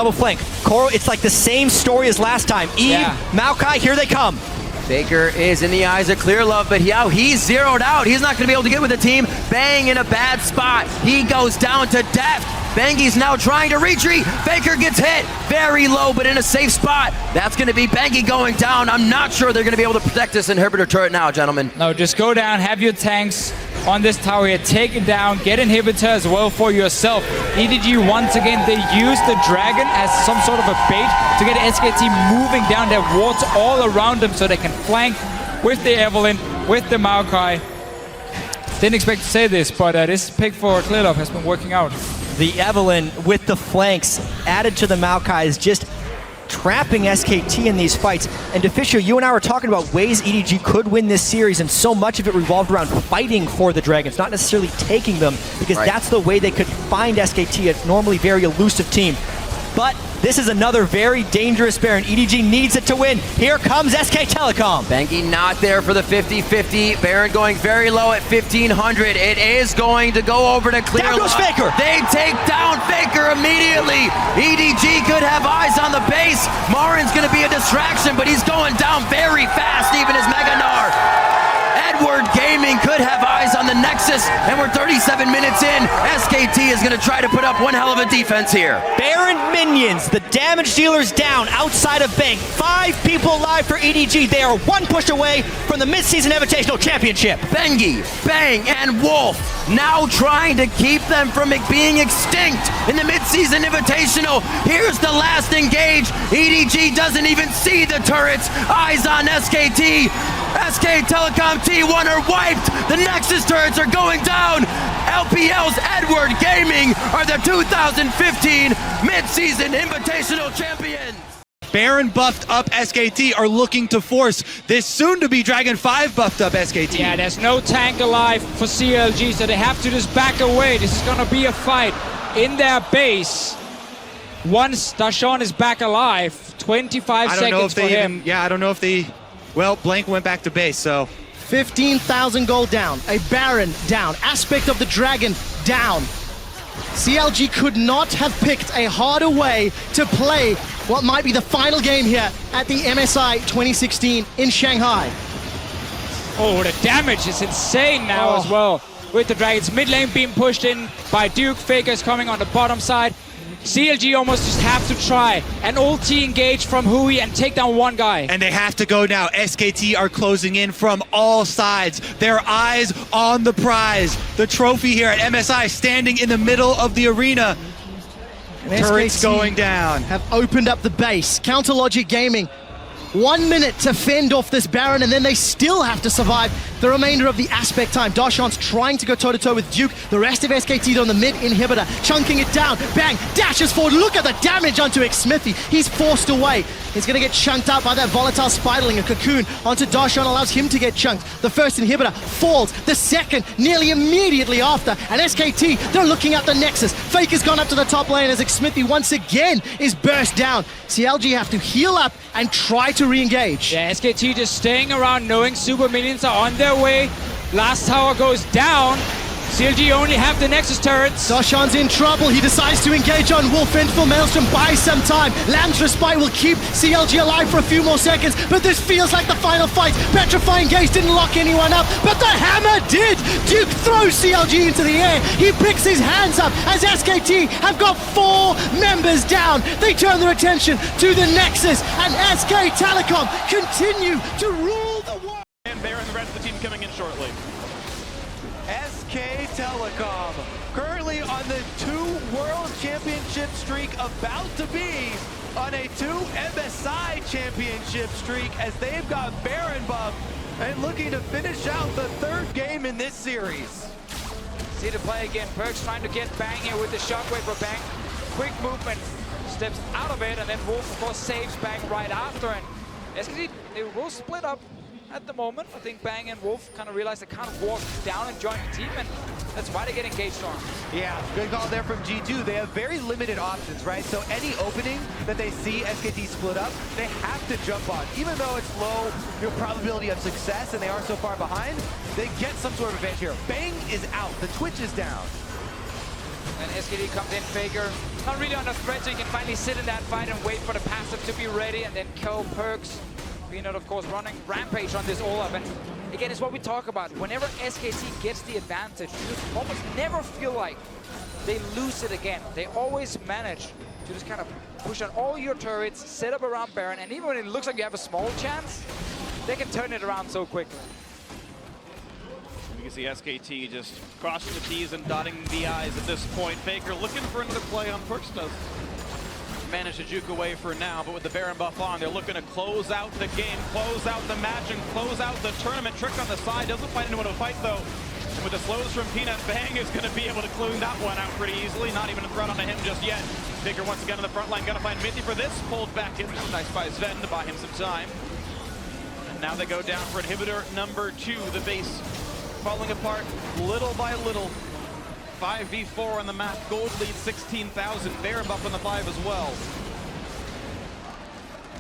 Double flank. Koro, it's like the same story as last time. Eve, Maokai, here they come. Faker is in the eyes of Clear Love, but he's zeroed out. He's not going to be able to get with the team. Bang in a bad spot. He goes down to death. Bangy's now trying to retreat. Faker gets hit very low, but in a safe spot. That's going to be Bangy going down. I'm not sure they're going to be able to protect this inhibitor turret now, gentlemen. No, just go down, have your tanks on this tower here, take it down, get inhibitor as well for yourself. EDG, once again, they use the dragon as some sort of a bait to get SKT moving down their wards all around them so they can flank with the Evelynn, with the Maokai. Didn't expect to say this, but this pick for Clear Love has been working out. The Evelynn with the flanks added to the Maokai is just trapping SKT in these fights. And DeFisher, you and I were talking about ways EDG could win this series, and so much of it revolved around fighting for the Dragons, not necessarily taking them, because that's the way they could find SKT, a normally very elusive team. But this is another very dangerous Baron. EDG needs it to win. Here comes SK Telecom. Bangy not there for the 50-50. Baron going very low at 1,500. It is going to go over to Clear. Down goes Faker. They take down Faker immediately. EDG could have eyes on the base. Marin's going to be a distraction, but he's going down very fast, even as Meganar. Edward Gaming could have eyes on the Nexus, and we're 37 minutes in. SKT is going to try to put up one hell of a defense here. Baron minions, the damage dealers down outside of Bank. 5 people alive for EDG. They are one push away from the Mid Season Invitational Championship. Bengi, Bang, and Wolf now trying to keep them from being extinct in the Mid Season Invitational. Here's the last engage. EDG doesn't even see the turrets. Eyes on SKT. SK Telecom T1 are wiped. The Nexus turrets are going down. LPL's Edward Gaming are the 2015 Mid-Season Invitational Champions. Baron buffed up SKT are looking to force this soon-to-be Dragon 5 buffed up SKT. Yeah, there's no tank alive for CLG, so they have to just back away. This is going to be a fight in their base. Once Dashawn is back alive, 25 seconds for him. I don't know if they... Well, Blank went back to base, so... 15,000 gold down, a Baron down, aspect of the Dragon down. CLG could not have picked a harder way to play what might be the final game here at the MSI 2016 in Shanghai. Oh, the damage is insane now as well with the Dragons. Mid lane being pushed in by Duke. Faker's coming on the bottom side. CLG almost just have to try an ulti engage from Hui and take down one guy. And they have to go now. SKT are closing in from all sides. Their eyes on the prize. The trophy here at MSI standing in the middle of the arena. And Turrets SKT going down. have opened up the base. Counter Logic Gaming, 1 minute to fend off this Baron, and then they still have to survive the remainder of the aspect time. Dashawn's trying to go toe-to-toe with Duke. The rest of SKT on the mid inhibitor, chunking it down. Bang, dashes forward. Look at the damage onto Xmithy. He's forced away. He's going to get chunked out by that volatile spiderling. A cocoon onto Dashawn allows him to get chunked. The first inhibitor falls. The second nearly immediately after. And SKT, they're looking at the Nexus. Faker's gone up to the top lane as Xmithy once again is burst down. CLG have to heal up and try to re-engage. Yeah, SKT just staying around knowing super minions are on their way. Last tower goes down. CLG only have the Nexus turrets. Dashawn's in trouble. He decides to engage on Wolf. Vengeful Maelstrom buys some time. Lamb's Respite will keep CLG alive for a few more seconds, but this feels like the final fight. Petrifying Gaze didn't lock anyone up, but the hammer did! Duke throws CLG into the air. He picks his hands up as SKT have got 4 members down. They turn their attention to the Nexus, and SK Telecom continue to rule the world. And Baron, the rest of the team coming in shortly. SK Telecom, currently on the 2 World Championship streak, about to be on a 2 MSI Championship streak as they've got Baron buff and looking to finish out the 3rd game in this series. See the play again. Perks trying to get Bang here with the shockwave for Bang. Quick movement, steps out of it, and then Wolf, of course, saves Bang right after. And SKT, they will split up at the moment. I think Bang and Wolf kind of realize they can't walk down and join the team, and that's why they get engaged on. Yeah, good call there from G2. They have very limited options, right? So any opening that they see SKT split up, they have to jump on. Even though it's low probability of success and they are so far behind, they get some sort of advantage here. Bang is out. The Twitch is down. And SKT comes in, Faker not really under threat, so you can finally sit in that fight and wait for the passive to be ready and then kill Perks. Peanut, of course, running rampage on this Olaf. And again, it's what we talk about. Whenever SKT gets the advantage, you just almost never feel like they lose it again. They always manage to just kind of push on all your turrets, set up around Baron, and even when it looks like you have a small chance, they can turn it around so quickly. You can see SKT just crossing the T's and dotting the I's at this point. Faker looking for another play on Perks. Does manage to juke away for now, but with the Baron buff on, they're looking to close out the game, close out the match, and close out the tournament. Trick on the side, doesn't find anyone to fight though. And with the slows from Peanut, Bang is going to be able to clean that one out pretty easily. Not even a threat onto him just yet. Faker once again on the front line, going to find Mithy for this. Pulled back in, nice by Sven to buy him some time. And now they go down for inhibitor number 2. The base falling apart little by little. 5v4 on the map. Gold lead 16,000. Baron buff on the 5 as well.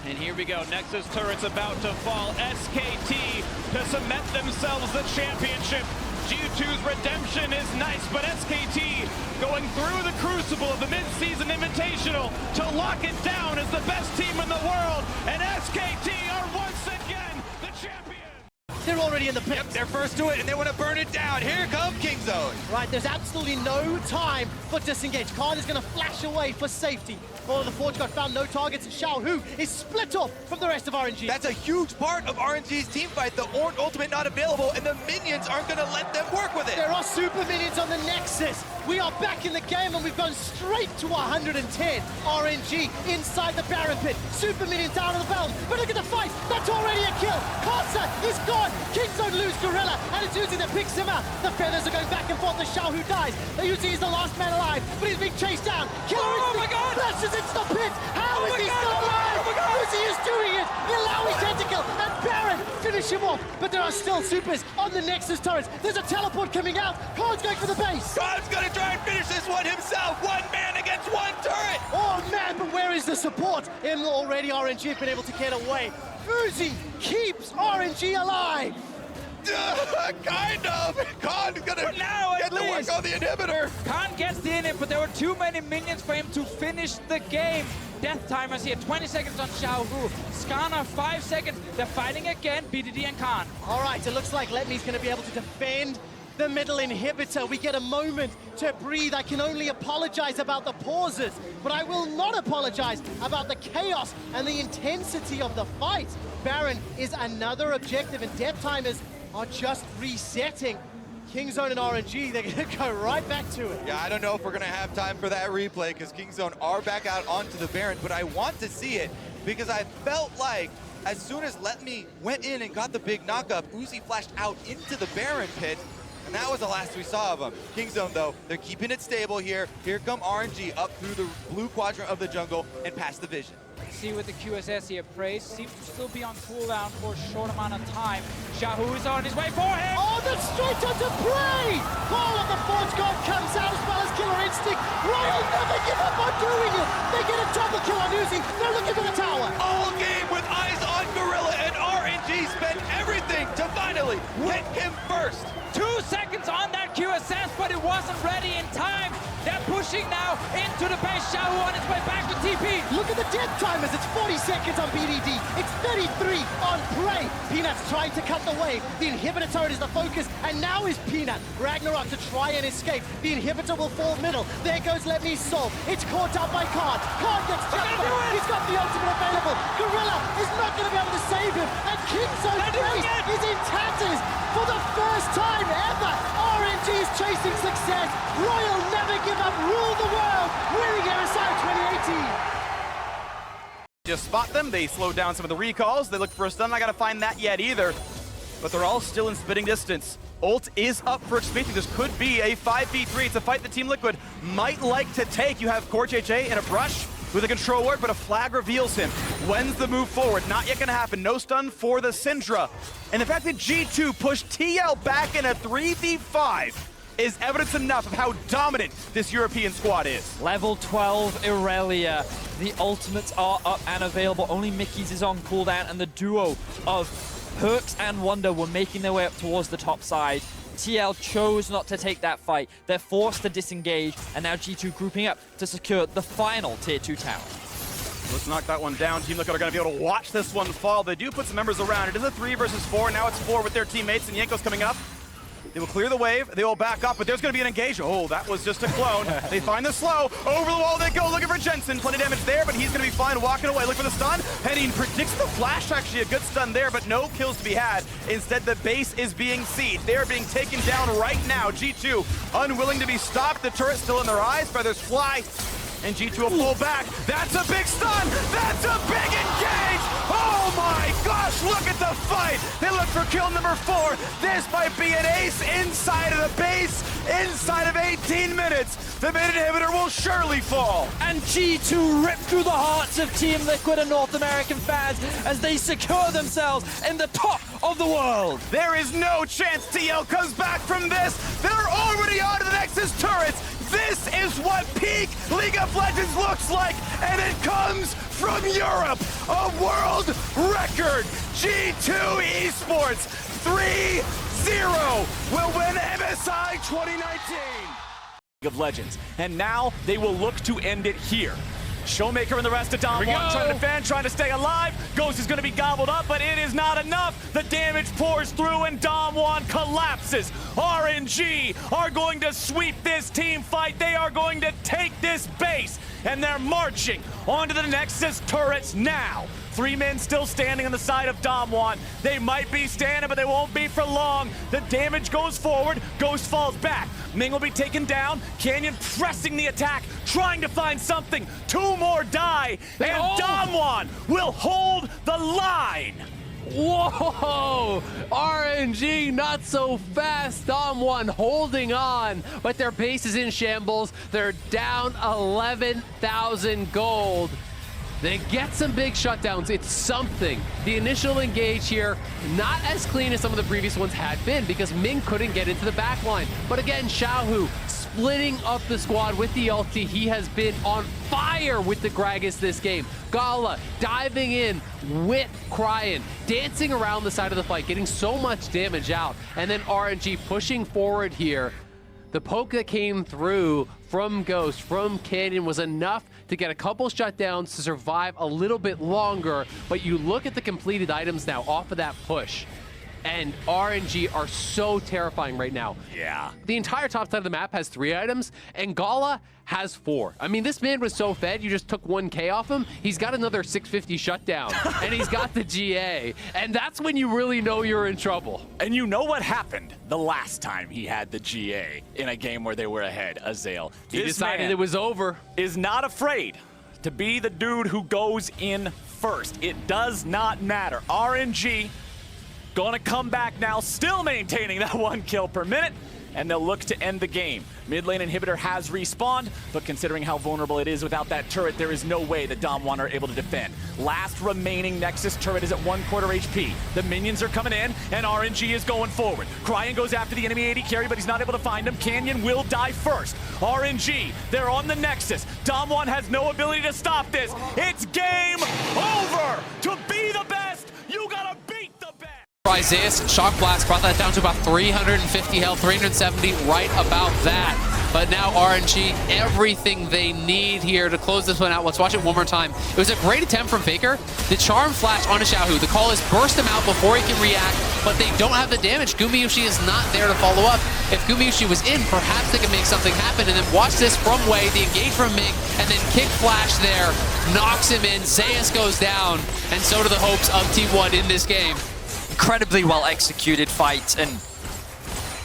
And here we go. Nexus turret's about to fall. SKT to cement themselves the championship. G2's redemption is nice, but SKT going through the crucible of the Mid-Season Invitational to lock it down as the best team in the world. And SKT are once again the champions. They're already in the pit. Yep, they're first to it, and they want to burn it down. Here comes Kingzone. Right, there's absolutely no time for disengage. Khan is going to flash away for safety. Oh, the Forge God found no targets, and Xiaohu is split off from the rest of RNG. That's a huge part of RNG's team fight. The Ornn ultimate not available, and the minions aren't going to let them work with it. There are super minions on the Nexus. We are back in the game, and we've gone straight to 110. RNG inside the Baron pit. Super minions down on the belt. But look at the fight. That's already a kill. Casa is gone. Kingzone lose Gorilla, and it's using that picks him out. The feathers are going back and forth. The Xiaohu dies. They use he's the last man alive, but he's being chased down. Killer instinct flashes into the pit. How is he still alive? Uzi is doing it. Ilawi tentacle, and Baron finish him off. But there are still supers on the Nexus turrets. There's a teleport coming out. Khan's going for the base. Khan's going to try and finish this one himself. One man against one turret. Oh man, but where is the support? And already RNG have been able to get away. Uzi keeps RNG alive. Kind of. Khan's going to get the work on the inhibitor. Khan gets the inhib, but there were too many minions for him to finish the game. Death timers here, 20 seconds on Xiaohu. Skarner, 5 seconds. They're fighting again, BDD and Khan. All right, it looks like Letme's going to be able to defend the middle inhibitor. We get a moment to breathe. I can only apologize about the pauses, but I will not apologize about the chaos and the intensity of the fight. Baron is another objective, and Death Timers are just resetting. Kingzone and RNG, they're going to go right back to it. Yeah, I don't know if we're going to have time for that replay because Kingzone are back out onto the Baron, but I want to see it because I felt like as soon as Letme went in and got the big knockup, Uzi flashed out into the Baron pit, and that was the last we saw of him. Kingzone, though, they're keeping it stable here. Here come RNG up through the blue quadrant of the jungle and past the vision. See with the QSS here, Praise seems to still be on cooldown for a short amount of time. Xiaohu is on his way for him! Oh, that's straight onto Prey! All of the Forge God comes out as well as Killer Instinct. Royal never give up on doing it! They get a double kill on Uzi. They're looking for the tower. All game with eyes on Gorilla, and RNG spent everything to finally hit him first. 2 seconds on that QSS, but it wasn't ready in time. They're pushing now into the base. Xiaohu on his way back to TP. Look at the death timers. It's 40 seconds on BDD. It's 33 on Prey. Peanut's trying to cut the wave. The inhibitor turret is the focus, and now is Peanut. Ragnarok to try and escape. The inhibitor will fall middle. There goes Let Me Solve. It's caught up by Khan. Khan gets jumped on. He's got the ultimate available. Gorilla is not going to be able to save him. And Kingzone's base is in tatters. For the first time ever, RNG is chasing success. Royal never give up, rule the world, winning MSI 2018. Just spot them, they slow down some of the recalls, they look for a stun, I gotta find that yet either. But they're all still in spitting distance. Ult is up for Xpiti. This could be a 5v3. It's a fight that Team Liquid might like to take. You have Core JJ in a brush with a control ward, but a flag reveals him. When's the move forward? Not yet gonna happen. No stun for the Syndra. And the fact that G2 pushed TL back in a 3v5 is evidence enough of how dominant this European squad is. Level 12 Irelia. The ultimates are up and available. Only Mickey's is on cooldown, and the duo of Perks and Wonder were making their way up towards the top side. TL chose not to take that fight. They're forced to disengage, and now G2 grouping up to secure the final Tier 2 tower. Let's knock that one down. Team Liquid are going to be able to watch this one fall. They do put some members around. It is a 3 versus 4. Now it's 4 with their teammates, and Yanko's coming up. They will clear the wave. They will back up, but there's going to be an engage. Oh, that was just a clone. They find the slow. Over the wall they go, looking for Jensen. Plenty of damage there, but he's going to be fine walking away. Look for the stun. Henning predicts the flash. Actually a good stun there, but no kills to be had. Instead, the base is being sieged. They are being taken down right now. G2 unwilling to be stopped. The turret still in their eyes. Feathers fly. And G2 will pull back. That's a big stun. That's a big engage. Oh my gosh, look at the fight. They look for kill number 4. This might be an ace inside of the base, inside of 18 minutes. The mid inhibitor will surely fall. And G2 rip through the hearts of Team Liquid and North American fans as they secure themselves in the top of the world. There is no chance TL comes back from this. They're already on to the Nexus turrets. This is what peak League of Legends looks like, and it comes from Europe. A world record. G2 Esports 3-0 will win MSI 2019. League of Legends, and now they will look to end it here. Showmaker and the rest of Dom One trying to defend, trying to stay alive. Ghost is going to be gobbled up, but it is not enough. The damage pours through and Dom One collapses. RNG are going to sweep this team fight. They are going to take this base, and they're marching onto the Nexus turrets now. 3 men still standing on the side of Dom One. They might be standing, but they won't be for long. The damage goes forward. Ghost falls back. Ming will be taken down. Canyon pressing the attack, trying to find something. 2 more die, and Dom One will hold the line. Whoa! RNG not so fast. Dom One holding on, but their base is in shambles. They're down 11,000 gold. They get some big shutdowns. It's something. The initial engage here, not as clean as some of the previous ones had been because Ming couldn't get into the back line. But again, Xiaohu splitting up the squad with the ulti. He has been on fire with the Gragas this game. Gala diving in with Cryin, dancing around the side of the fight, getting so much damage out. And then RNG pushing forward here. The poke that came through from Ghost, from Canyon was enough to get a couple shutdowns to survive a little bit longer, but you look at the completed items now off of that push, and RNG are so terrifying right now. Yeah. The entire top side of the map has 3 items, and Gala has 4. I mean, this man was so fed, you just took 1K off him. He's got another 650 shutdown, and he's got the GA, and that's when you really know you're in trouble. And you know what happened the last time he had the GA in a game where they were ahead, Azale. He decided it was over. Is not afraid to be the dude who goes in first. It does not matter. RNG gonna come back now, still maintaining that 1 kill per minute, and they'll look to end the game. Mid lane inhibitor has respawned, but considering how vulnerable it is without that turret, there is no way that Dom One are able to defend. Last remaining Nexus turret is at 1/4 HP. The minions are coming in, and RNG is going forward. Cryin goes after the enemy AD carry, but he's not able to find him. Canyon will die first. RNG, they're on the Nexus. Dom One has no ability to stop this. It's game over! To be the best, you gotta beat the best! Isaias, Shock Blast brought that down to about 350 health, 370, right about that. But now RNG, everything they need here to close this one out. Let's watch it one more time. It was a great attempt from Faker. The Charm Flash onto Xiaohu. The call is burst him out before he can react, but they don't have the damage. Gumayusi is not there to follow up. If Gumayusi was in, perhaps they could make something happen. And then watch this from Wei, the engage from Ming, and then Kick Flash there, knocks him in. Zeus goes down, and so do the hopes of Team One in this game. Incredibly well executed fight, and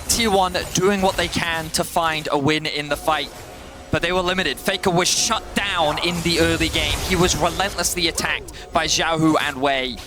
T1 doing what they can to find a win in the fight, but they were limited. Faker was shut down in the early game. He was relentlessly attacked by Xiaohu and Wei.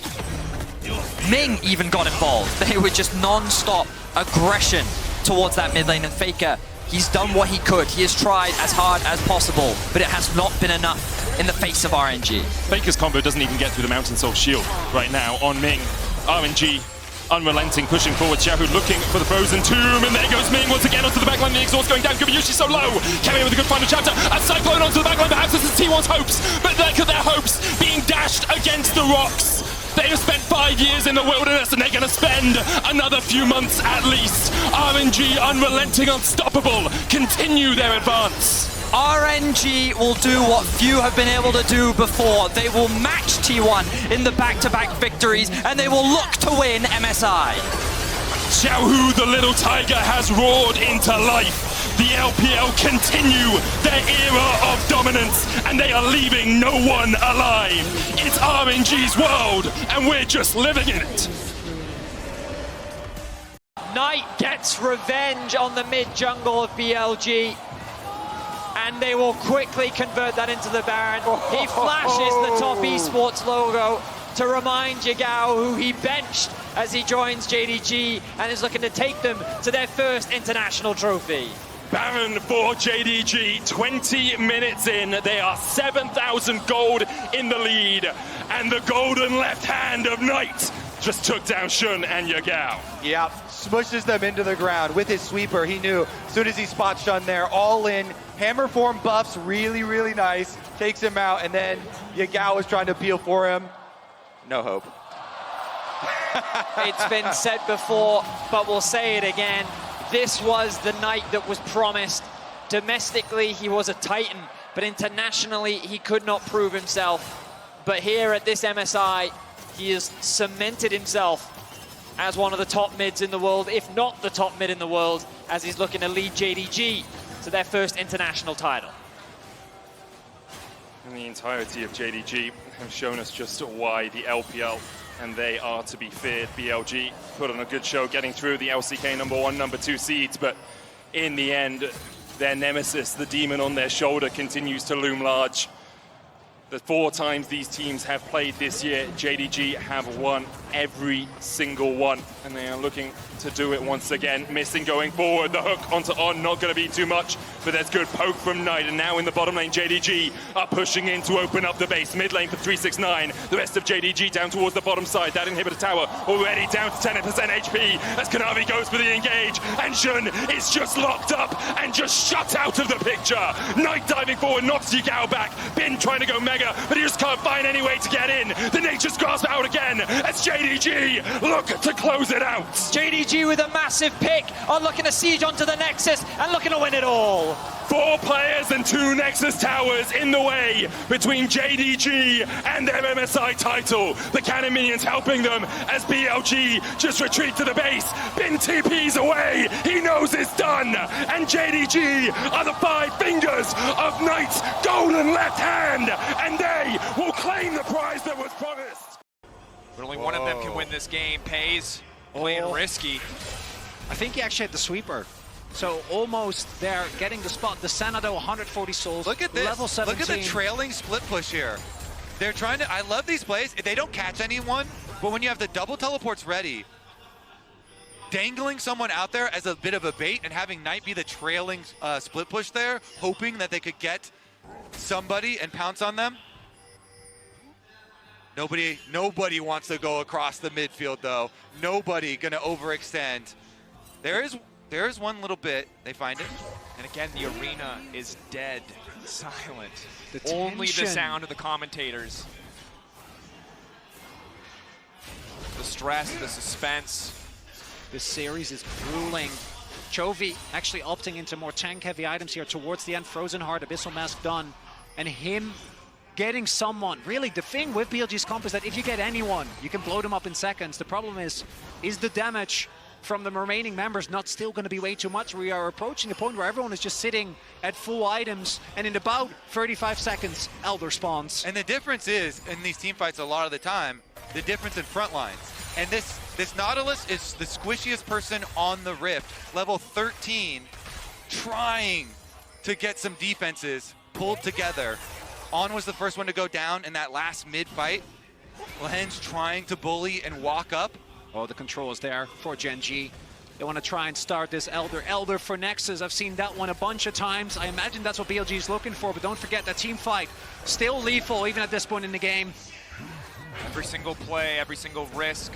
Ming even got involved. They were just non-stop aggression towards that mid lane, and Faker, he's done what he could. He has tried as hard as possible, but it has not been enough in the face of RNG. Faker's combo doesn't even get through the Mountain Soul shield right now on Ming. RNG unrelenting, pushing forward. Xiaohu looking for the Frozen Tomb, and there goes Ming once again onto the backline. The exhaust going down. Gumayusi so low. Coming in with a good final chapter. A Cyclone onto the backline. Perhaps this is T1's hopes, but look at their hopes being dashed against the rocks. They have spent 5 years in the wilderness, and they're going to spend another few months at least. RNG, unrelenting, unstoppable, continue their advance. RNG will do what few have been able to do before. They will match T1 in the back-to-back victories, and they will look to win MSI. Xiaohu, the little tiger, has roared into life. The LPL continue their era of dominance, and they are leaving no one alive. It's RNG's world, and we're just living in it. Knight gets revenge on the mid-jungle of BLG, and they will quickly convert that into the Baron. He flashes the Top Esports logo to remind Yagao who he benched as he joins JDG and is looking to take them to their first international trophy. Baron for JDG, 20 minutes in, they are 7,000 gold in the lead, and the golden left hand of Knight just took down Shun and Yagao. Yeah, smushes them into the ground with his sweeper. He knew as soon as he spot Shun there, all in. Hammer form buffs, really, really nice. Takes him out, and then Yagao was trying to peel for him. No hope. It's been said before, but we'll say it again. This was the Knight that was promised. Domestically, he was a titan, but internationally, he could not prove himself. But here at this MSI, he has cemented himself as one of the top mids in the world, if not the top mid in the world, as he's looking to lead JDG to their first international title. And the entirety of JDG have shown us just why the LPL and they are to be feared. BLG put on a good show getting through the LCK #1, #2 seeds, but in the end, their nemesis, the demon on their shoulder, continues to loom large. The 4 times these teams have played this year, JDG have won every single one, and they are looking to do it once again. Missing going forward, the hook onto On, not going to be too much, but there's good poke from Knight, and now in the bottom lane, JDG are pushing in to open up the base. Mid lane for 369, the rest of JDG down towards the bottom side. That inhibitor tower already down to 10% HP as Kanavi goes for the engage, and Shun is just locked up and just shut out of the picture. Knight diving forward, knocks Yagao back. Bin trying to go mega, but he just can't find any way to get in. The Nature's Grasp out again as JDG look to close it out. JDG with a massive pick on looking to siege onto the Nexus and looking to win it all. 4 players and 2 Nexus towers in the way between JDG and their MSI title. The Cannon Minions helping them as BLG just retreat to the base. Bin TP's away, he knows it's done. And JDG are the 5 fingers of Knight's golden left hand, and they will claim the prize that was promised. But only one of them can win this game. Pays, playing risky. I think he actually had the sweeper. So almost there, getting the spot. The Senator, 140 souls. Look at this. Level 17. Look at the trailing split push here. They're trying to, I love these plays. They don't catch anyone, but when you have the double teleports ready, dangling someone out there as a bit of a bait and having Knight be the trailing split push there, hoping that they could get somebody and pounce on them. Nobody wants to go across the midfield though. Nobody gonna overextend. There is one little bit, they find it. And again, the arena is dead, silent. The Only the tension. sound of the commentators. The stress, the suspense. This series is grueling. Chovy actually opting into more tank-heavy items here towards the end. Frozen Heart, Abyssal Mask done. And him getting someone. Really, the thing with BLG's comp is that if you get anyone, you can blow them up in seconds. The problem is the damage from the remaining members not still going to be way too much? We are approaching a point where everyone is just sitting at full items, and in about 35 seconds, Elder spawns. And the difference is, in these team fights a lot of the time, the difference in front lines. And this Nautilus is the squishiest person on the Rift, level 13, trying to get some defenses pulled together. On was the first one to go down in that last mid-fight. Lens trying to bully and walk up. Oh, the control is there for Gen G. They want to try and start this Elder for Nexus. I've seen that one a bunch of times. I imagine that's what BLG is looking for, but don't forget that team fight still lethal even at this point in the game. Every single play, every single risk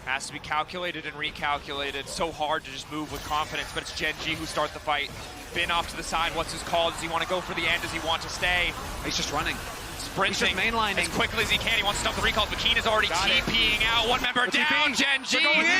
has to be calculated and recalculated. So hard to just move with confidence, but it's Gen G who start the fight. Bin off to the side, what's his call? Does he want to go for the end? Does he want to stay? He's just running. sprinting mainlining as quickly as he can. He wants to stop the recall, but Keen is already TPing out. One member down. Gen G.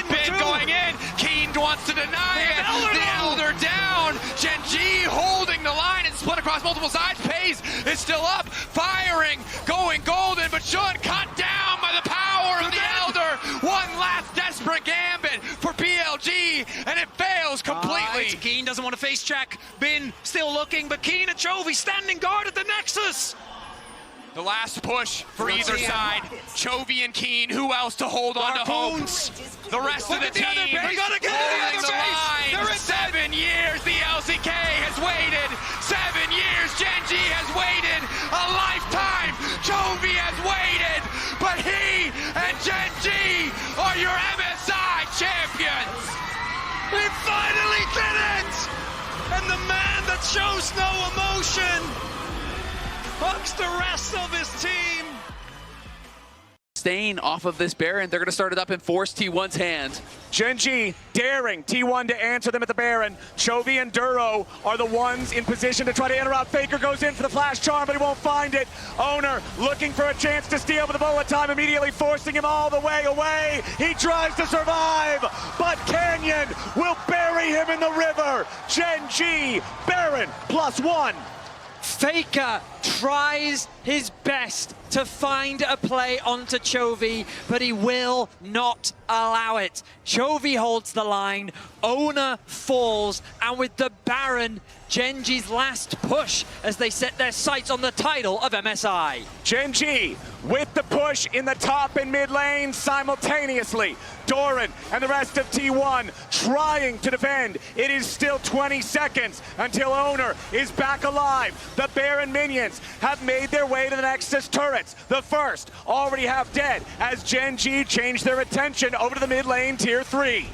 Bid going in. Keen wants to deny it. The Elder down. Gen G holding the line and split across multiple sides. Pace is still up, firing, going golden, but Sean cut down by the power of the Elder. One last desperate gambit for PLG, and it fails completely. Keen doesn't want to face check. Bin still looking, but Keen and Chovy standing guard at the Nexus. The last push for either side. Chovy and Keen, who else to hold on to hope? The rest of the team holding the line. 7 years the LCK has waited. 7 years Gen G has waited. A lifetime Chovy has waited. But he and Gen G are your MSI champions. We finally did it! And the man that shows no emotion hugs the rest of his team. Staying off of this Baron, they're going to start it up and force T1's hand. Gen G daring T1 to answer them at the Baron. Chovy and Duro are the ones in position to try to interrupt. Faker goes in for the flash charm, but he won't find it. Owner looking for a chance to steal with the bullet time, immediately forcing him all the way away. He tries to survive, but Canyon will bury him in the river. Gen G, Baron +1. Faker tries his best to find a play onto Chovy, but he will not allow it. Chovy holds the line, Owner falls, and with the Baron, Gen G's last push as they set their sights on the title of MSI. Gen G with the push in the top and mid lane simultaneously. Doran and the rest of T1 trying to defend. It is still 20 seconds until Owner is back alive. The Baron minions have made their way to the Nexus turrets. The first already half dead as Gen G changed their attention over to the mid lane tier 3.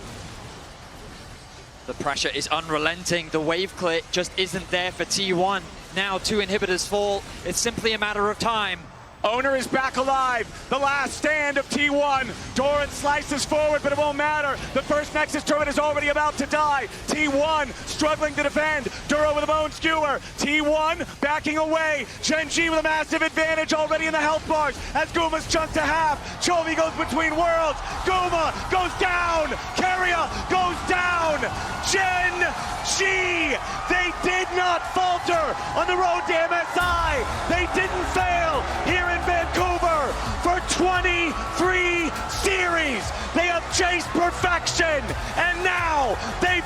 The pressure is unrelenting. The wave clear just isn't there for T1. Now 2 inhibitors fall. It's simply a matter of time. Owner is back alive. The last stand of T1. Doran slices forward, but it won't matter. The first Nexus turret is already about to die. T1 struggling to defend. Duro with a bone skewer. T1 backing away. Gen G with a massive advantage already in the health bars as Guma's chunked to half. Chovy goes between worlds. Guma goes down. Carrier goes down. Gen G, they did not falter on the road to MSI. They didn't fail here in Vancouver for 23 series. They have chased perfection, and now they